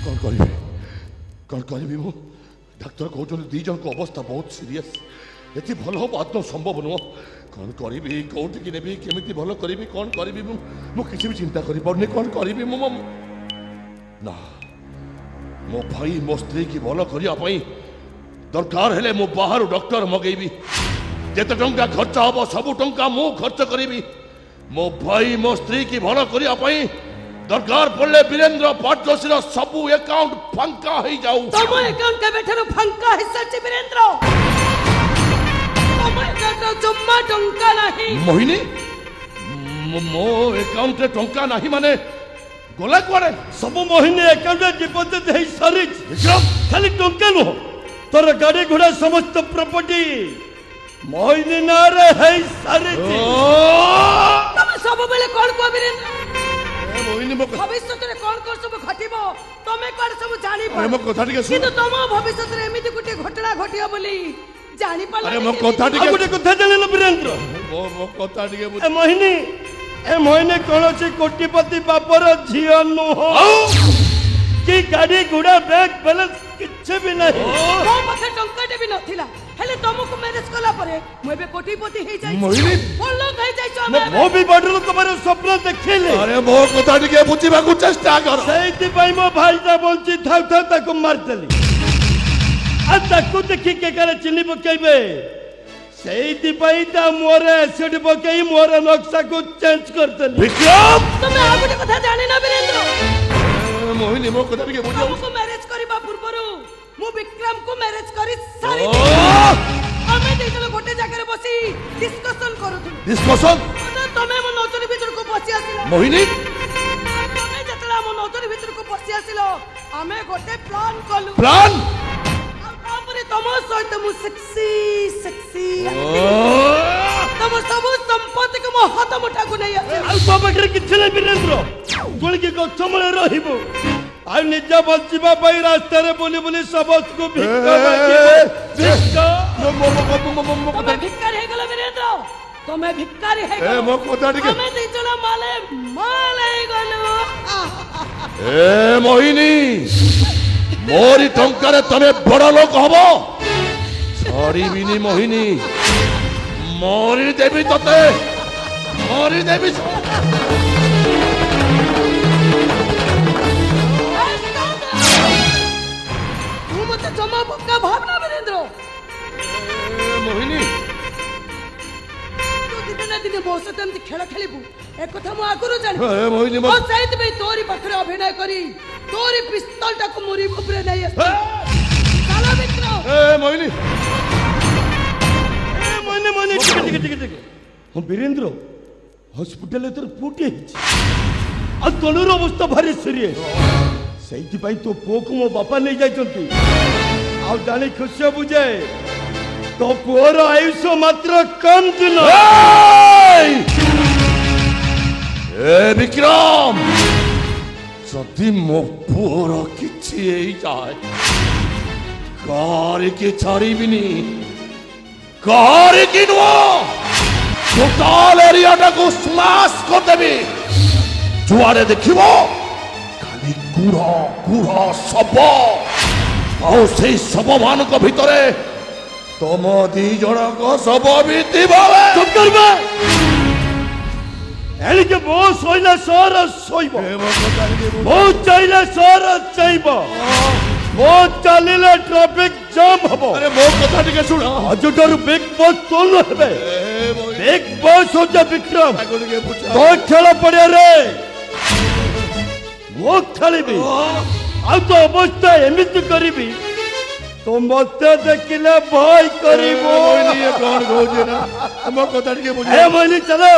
कौन करी कौन करी मु डाक्तर कहते दी जन को अवस्था बहुत सीरियस ये भल हम आदम संभव नुह कौन करी कौटी नेबी केमी भल करी कौन करी किसी भी चिंता करी पारनी कौन करी ना मो भाई मो स्त्री की भल करने दरकार हेले मो बाहर डॉक्टर मगेबी जेते टंका खर्च हम सबू टंका मु खर्च करी मो भाई मो स्त्री की भल करने दरकार पड़े वीरेंद्र पाटोशी सबू अकाउंट फांका हो जाऊ तुम अकाउंट के बेठर फांका हिस्सा छि वीरेंद्र तुम अकाउंट जम्मा टंका नहीं मोहिनी मो अकाउंट रे टंका नहीं माने गोला कुआरे सब मोहिनी अकाउंट रे डिपॉजिट है सारी विक्रम खाली टंका नो तोर गाड़ी घोड़ा समस्त प्रॉपर्टी मोहिनी ना रे है सारी तुम सब बेले कोन को वीरेंद्र मोहिनी मो भविष्य रे कोन कोन सब घटिबो तमे कोन सब जानि अरे मो कथा टिके किंतु तुम भविष्य रे एमिति गुटे घटना घटियो बोली जानि पाला अरे मो कथा टिके गुटे कथा जानिल वीरेंद्र मो कथा टिके ए मोहिनी कौन से कोटिपति बापर झील नुह कि गाड़ी घोड़ा बैंक बैलेंस किछ भी नहीं मो पाखे टंकाटे भी नथिला हेले तुमको मैरिज कला परे मु एबे कोटिपति हे जाई मोहिनी बोलो कहि जाई छ हम मो भी बडल तुम्हारे स्वप्न देखिले अरे मो कथा टिके बुझिबा को चेष्टा कर सेति भाई मो भाई ता बंची थाउ थाउ ताको मार देली आ ताको देखि के करे चिन्नी पकेबे सेति भाई ता मोरे एसिड पकेई मोरे नक्शा को चेंज कर देली विक्रम तुम आ गुटे कथा जानि ना वीरेंद्र मोहिनी मो कथा टिके बुझियो तुमको मैरिज करबा पूर्वरु मु विक्रम को मैरिज करी सारी हमें देखलो गोटे जगह रे बसी डिस्कशन करूथु डिस्कशन तमे मो नजर भीतर को बसी आसिला मोहिनी तमे जतला मो नजर भीतर को बसी आसिलो हमें गोटे प्लान कलु प्लान तापरे तमो सहित मु सेक्सी तम सब संपत्ति को मो हाथ मुठा को नहीं आसिला आ तो बकरे किछ नहीं वीरेंद्र गोल के गछमल रहिबो आ निज बचिबा पई रास्ता रे बोली बोली सबस को भिक्का तमे भिखारी हे गेलो वीरेंद्र तमे भिखारी हे गेलो मो कथा टिके तमे दिजला माले गलो ए मोहिनी मोरी टंकारे तमे बड़ लोक हबो छड़ीबिनी मोहिनी मोरी देवी तते मोरी देवी तू मते जमा पक्का भावना वीरेंद्र मोहिनी तू दिने दिने मो सहित एमती खेल खेलिबू एक कथा मु आगुरु जानि ए मोहिनी ओ सहित में तोरी पाखरे अभिनय करी तोरी पिस्तौल टाको मुरी मुबरे नहीं आसे चलो विक्रम ए मोहिनी मोने टिके हम वीरेंद्र हॉस्पिटल तोर पुटे आ तोलर अवस्था भारी सीरियस सेति पई तो पोक मो बापा नहीं जाइछंती आ जाने खुशी बुझे तो पुअर आयुष मात्र कम दिन ए विक्रम जदि मो पुअर किछि एई जाय कार के छाड़ीबिनी कार की नुआ टोटाल एरिया को स्माश कर देबी जुआरे देखिबो खाली गुड़ा गुड़ा सब आउ से सब मान को भितरे तम दी जण को सब भी दिबावे चुप करबे एली के बो सोइला सर सोइबो बो चाइला सर चाइबो बो चलिले ट्रैफिक जाम हबो अरे मो कथा टिके सुन हजुर बिग बॉस तोल हेबे बिग बॉस हो जा विक्रम तो खेल पड़े रे वो खेलिबी आ तो अवस्था एमिति करिबी तो मते देखिले भय करिबो मोहिनी ये कौन कहजे ना मो कथा टिके बुझ ए मोहिनी चलो